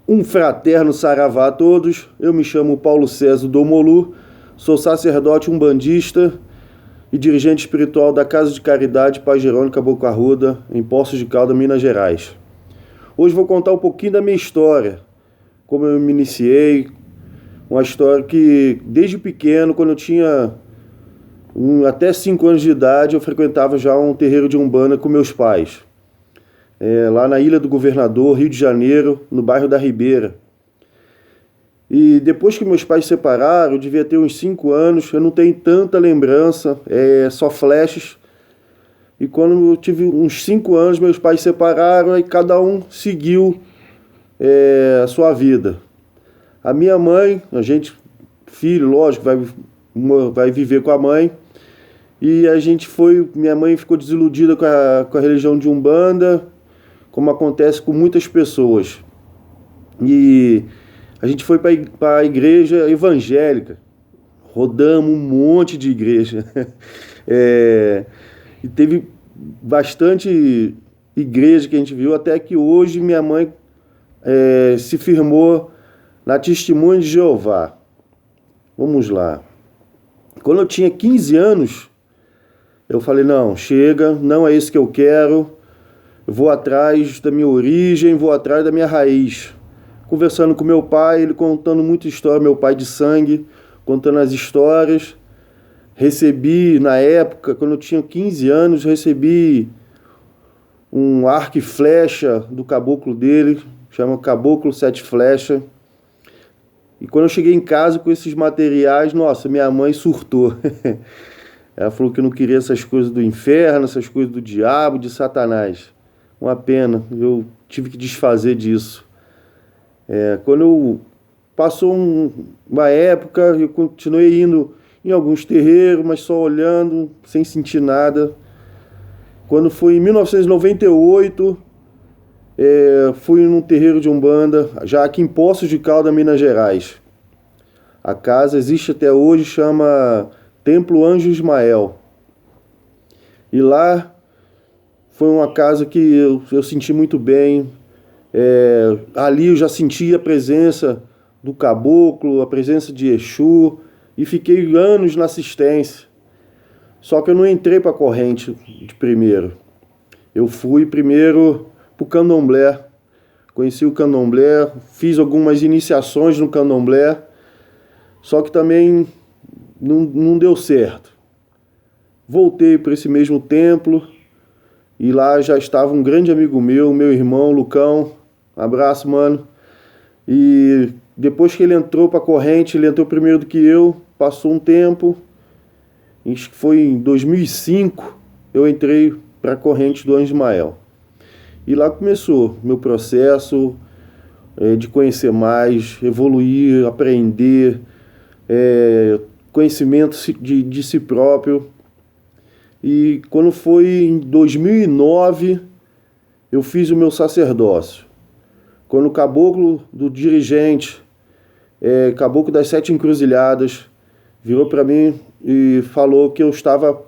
Um fraterno saravá a todos, eu me chamo Paulo César Domolu, sou sacerdote umbandista e dirigente espiritual da Casa de Caridade Pai Jerônimo Caboclo Arruda, em Poços de Caldas, Minas Gerais. Hoje vou contar um pouquinho da minha história, como eu me iniciei, uma história que desde pequeno, quando eu tinha até 5 anos de idade, eu frequentava já um terreiro de Umbanda com meus pais. Lá na Ilha do Governador, Rio de Janeiro, no bairro da Ribeira. E depois que meus pais se separaram, eu devia ter uns 5 anos, eu não tenho tanta lembrança, só flashes. E quando eu tive uns 5 anos, meus pais se separaram e cada um seguiu a sua vida. A minha mãe, filho, lógico, vai viver com a mãe. E minha mãe ficou desiludida com a religião de Umbanda, como acontece com muitas pessoas. E a gente foi para a igreja evangélica, rodamos um monte de igreja. E teve bastante igreja que a gente viu, até que hoje minha mãe se firmou na Testemunha de Jeová. Vamos lá. Quando eu tinha 15 anos, eu falei, não, chega, não é isso que eu quero. Eu vou atrás da minha origem, vou atrás da minha raiz. Conversando com meu pai, ele contando muita história, meu pai de sangue, contando as histórias. Recebi, na época, quando eu tinha 15 anos, recebi um arco e flecha do caboclo dele, chama Caboclo Sete Flecha. E quando eu cheguei em casa com esses materiais, nossa, minha mãe surtou. Ela falou que não queria essas coisas do inferno, essas coisas do diabo, de Satanás. Uma pena, eu tive que desfazer disso. Quando passou uma época, eu continuei indo em alguns terreiros, mas só olhando, sem sentir nada. Quando foi em 1998, fui num terreiro de Umbanda, já aqui em Poços de Caldas, Minas Gerais. A casa existe até hoje, chama Templo Anjo Ismael. E lá foi uma casa que eu senti muito bem. Ali eu já senti a presença do caboclo, a presença de Exu, e fiquei anos na assistência. Só que eu não entrei para a corrente de primeiro. Eu fui primeiro para o candomblé. Conheci o candomblé, fiz algumas iniciações no candomblé, só que também não deu certo. Voltei para esse mesmo templo e lá já estava um grande amigo meu irmão Lucão. Abraço, mano. E depois que ele entrou para a corrente, ele entrou primeiro do que eu, passou um tempo, acho que foi em 2005, eu entrei para a corrente do Anjo Ismael. E lá começou meu processo de conhecer mais, evoluir, aprender, conhecimento de si próprio. E quando foi em 2009, eu fiz o meu sacerdócio. Quando o caboclo do dirigente, caboclo das 7 encruzilhadas, virou para mim e falou que eu estava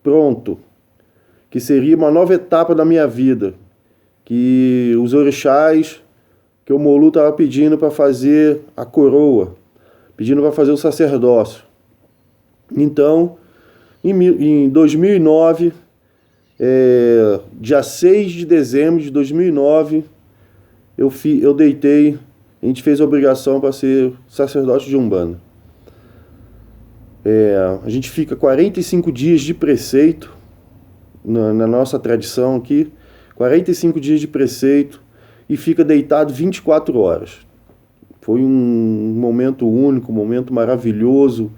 pronto, que seria uma nova etapa da minha vida, que os orixás, que o Molu estava pedindo para fazer a coroa, pedindo para fazer o sacerdócio. Então, em 2009, dia 6 de dezembro de 2009, eu deitei, a gente fez a obrigação para ser sacerdote de Umbanda. A gente fica 45 dias de preceito, na nossa tradição aqui, 45 dias de preceito, e fica deitado 24 horas. Foi um momento único, um momento maravilhoso,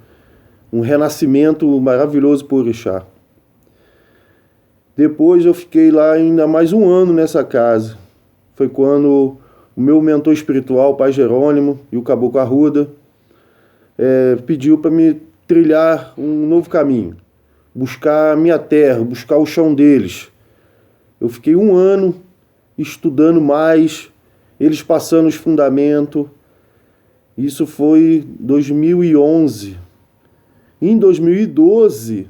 um renascimento maravilhoso por orixá. Depois eu fiquei lá ainda mais um ano nessa casa. Foi quando o meu mentor espiritual, o Pai Jerônimo e o Caboclo Arruda, pediu para me trilhar um novo caminho, buscar a minha terra, buscar o chão deles. Eu fiquei um ano estudando mais, eles passando os fundamentos. Isso foi 2011. Em 2012,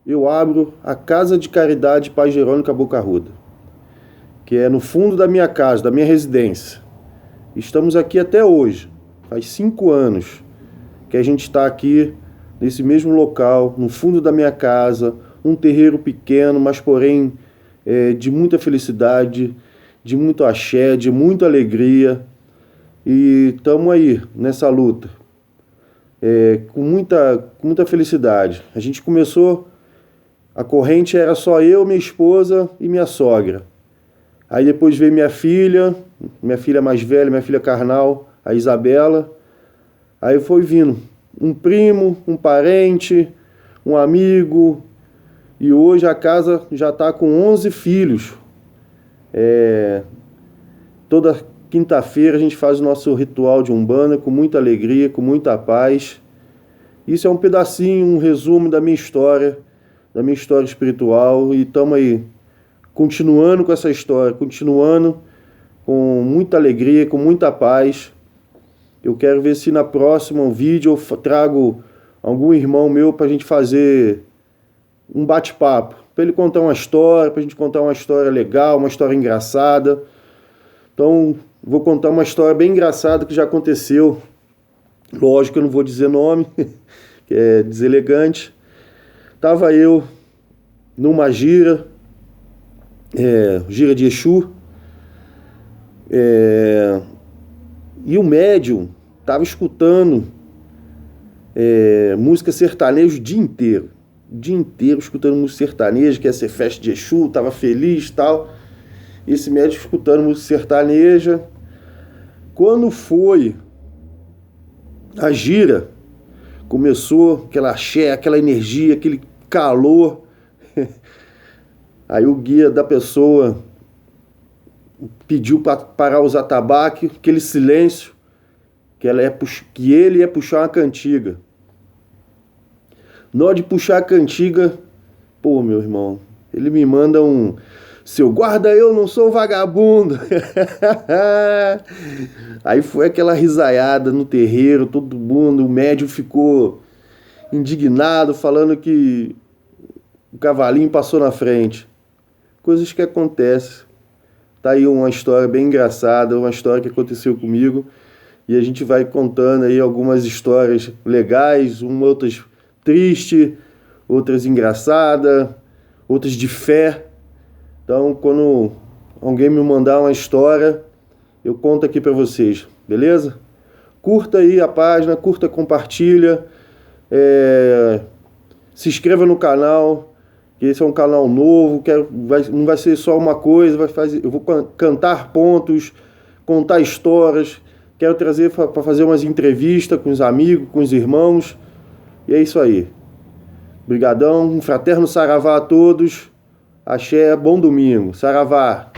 eu abro a Casa de Caridade Pai Jerônimo Caboclo Arruda, que é no fundo da minha casa, da minha residência. Estamos aqui até hoje. Faz 5 anos que a gente está aqui nesse mesmo local, no fundo da minha casa, um terreiro pequeno, mas porém de muita felicidade, de muito axé, de muita alegria. E estamos aí nessa luta, com muita felicidade. A gente começou, a corrente era só eu, minha esposa e minha sogra. Aí depois veio minha filha mais velha, minha filha carnal, a Isabela. Aí foi vindo um primo, um parente, um amigo. E hoje a casa já está com 11 filhos. Toda quinta-feira a gente faz o nosso ritual de Umbanda com muita alegria, com muita paz. Isso é um pedacinho, um resumo da minha história espiritual. E estamos aí, continuando com essa história, continuando com muita alegria, com muita paz. Eu quero ver se na próxima vídeo eu trago algum irmão meu para a gente fazer um bate-papo, para ele contar uma história, para a gente contar uma história legal, uma história engraçada. Então, vou contar uma história bem engraçada que já aconteceu. Lógico que eu não vou dizer nome, que é deselegante. Estava eu numa gira de Exu, e o médium estava escutando música sertaneja o dia inteiro escutando música sertaneja, que ia ser festa de Exu, estava feliz e tal. Esse médium escutando música sertaneja. Quando foi a gira, começou aquela axé, aquela energia, aquele calor. Aí o guia da pessoa pediu para parar os atabaques, aquele silêncio, que ele ia puxar uma cantiga. Na hora de puxar a cantiga, pô, meu irmão, ele me manda um: seu guarda, eu não sou vagabundo. Aí foi aquela risaiada no terreiro, todo mundo, o médium ficou indignado, falando que o cavalinho passou na frente. Coisas que acontecem. Tá aí uma história bem engraçada, uma história que aconteceu comigo. E a gente vai contando aí algumas histórias legais, outras tristes, outras engraçadas, outras de fé. Então, quando alguém me mandar uma história, eu conto aqui para vocês, beleza? Curta aí a página, curta, compartilha, se inscreva no canal, que esse é um canal novo, não vai ser só uma coisa, eu vou cantar pontos, contar histórias, quero trazer para fazer umas entrevistas com os amigos, com os irmãos, e é isso aí. Obrigadão, um fraterno saravá a todos. Axé, bom domingo. Saravá.